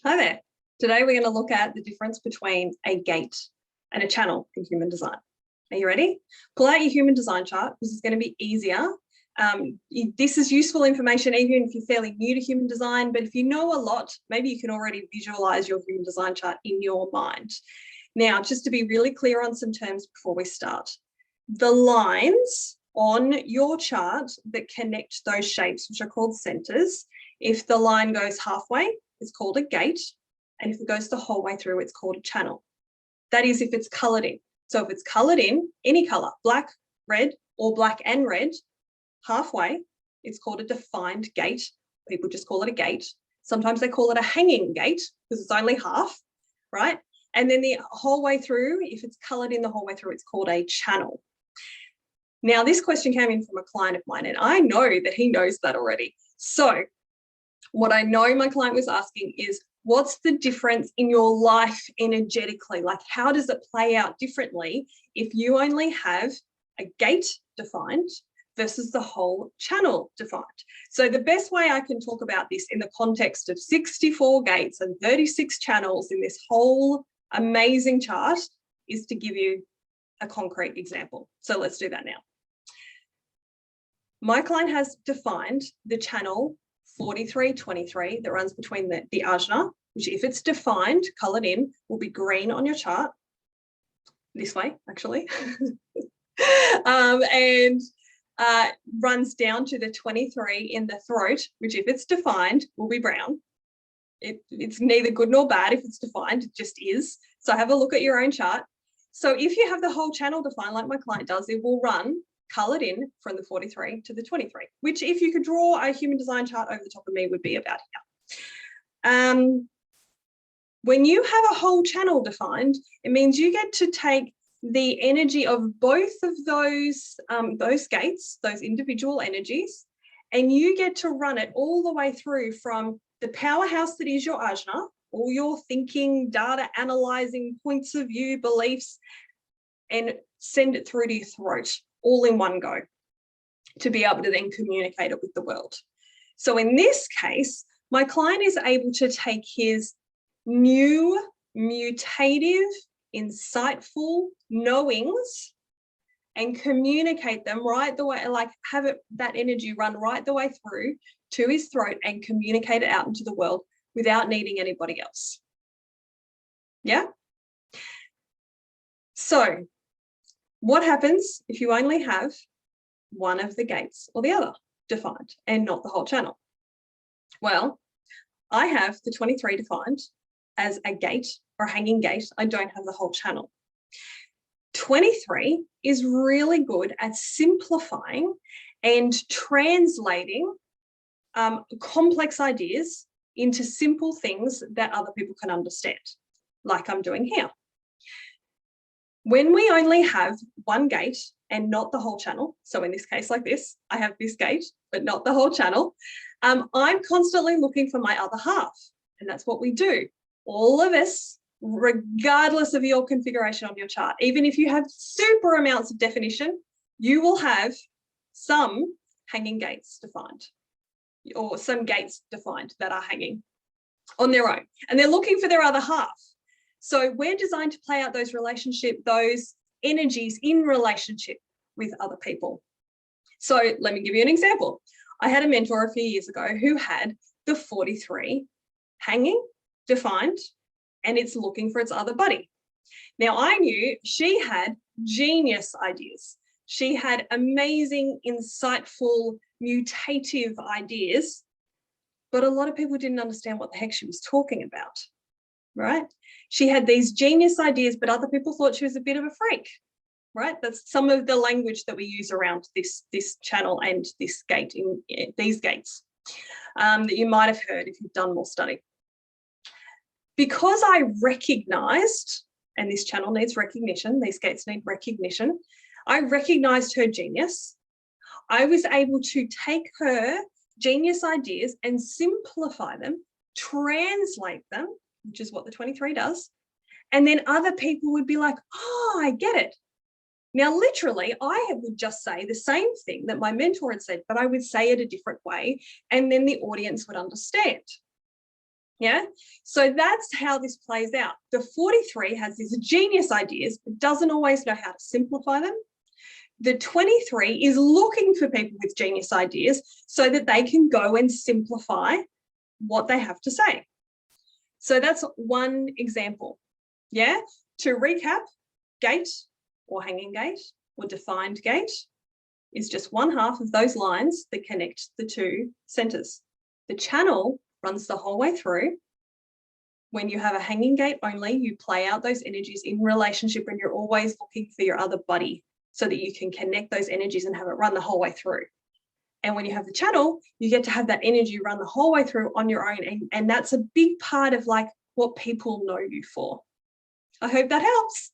Hi there. Today we're going to look at the difference between a gate and a channel in human design. Are you ready? Pull out your human design chart. This is going to be easier. This is useful information even if you're fairly new to human design, but if you know a lot, maybe you can already visualize your human design chart in your mind. Now, just to be really clear on some terms before we start, the lines on your chart that connect those shapes, which are called centers, if the line goes halfway, it's called a gate, and if it goes the whole way through, it's called a channel. That is if it's coloured in. So if it's coloured in any colour, black, red, or black and red, halfway, it's called a defined gate. People just call it a gate. Sometimes they call it a hanging gate because it's only half, right? And then the whole way through, if it's coloured in the whole way through, it's called a channel. Now, this question came in from a client of mine, and I know that he knows that already. So what I know my client was asking is, what's the difference in your life energetically? Like, how does it play out differently if you only have a gate defined versus the whole channel defined? So the best way I can talk about this in the context of 64 gates and 36 channels in this whole amazing chart is to give you a concrete example. So let's do that now. My client has defined the channel 4323 that runs between the ajna, which if it's defined, coloured in, will be green on your chart. This way, actually. Runs down to the 23 in the throat, which if it's defined, will be brown. It's neither good nor bad if it's defined, it just is. So have a look at your own chart. So if you have the whole channel defined, like my client does, it will run coloured in from the 43 to the 23, which if you could draw a human design chart over the top of me would be about here. When you have a whole channel defined, it means you get to take the energy of both of those gates, those individual energies, and you get to run it all the way through from the powerhouse that is your ajna, all your thinking, data analyzing, points of view, beliefs, and send it through to your throat all in one go to be able to then communicate it with the world. So in this case, my client is able to take his new, mutative, insightful knowings and communicate them right the way, like have that energy run right the way through to his throat and communicate it out into the world without needing anybody else. Yeah? So what happens if you only have one of the gates or the other defined and not the whole channel? Well, I have the 23 defined as a gate or hanging gate. I don't have the whole channel. 23 is really good at simplifying and translating complex ideas into simple things that other people can understand, like I'm doing here. When we only have one gate and not the whole channel, so in this case like this, I have this gate, but not the whole channel, I'm constantly looking for my other half. And that's what we do. All of us, regardless of your configuration on your chart, even if you have super amounts of definition, you will have some hanging gates defined or some gates defined that are hanging on their own. And they're looking for their other half. So we're designed to play out those those energies in relationship with other people. So let me give you an example. I had a mentor a few years ago who had the 43 hanging, defined, and it's looking for its other buddy. Now I knew she had genius ideas. She had amazing, insightful, mutative ideas, but a lot of people didn't understand what the heck she was talking about, right? She had these genius ideas, but other people thought she was a bit of a freak, right? That's some of the language that we use around this channel and this gate, in these gates, that you might have heard if you've done more study. Because I recognized, and this channel needs recognition, these gates need recognition, I recognized her genius. I was able to take her genius ideas and simplify them, translate them, which is what the 23 does. And then other people would be like, oh, I get it. Now, literally, I would just say the same thing that my mentor had said, but I would say it a different way, and then the audience would understand. Yeah, so that's how this plays out. The 43 has these genius ideas, but doesn't always know how to simplify them. The 23 is looking for people with genius ideas so that they can go and simplify what they have to say. So that's one example. Yeah, to recap, gate or hanging gate or defined gate is just one half of those lines that connect the two centers. The channel runs the whole way through. When you have a hanging gate only, you play out those energies in relationship and you're always looking for your other buddy so that you can connect those energies and have it run the whole way through. And when you have the channel, you get to have that energy run the whole way through on your own. And that's a big part of like what people know you for. I hope that helps.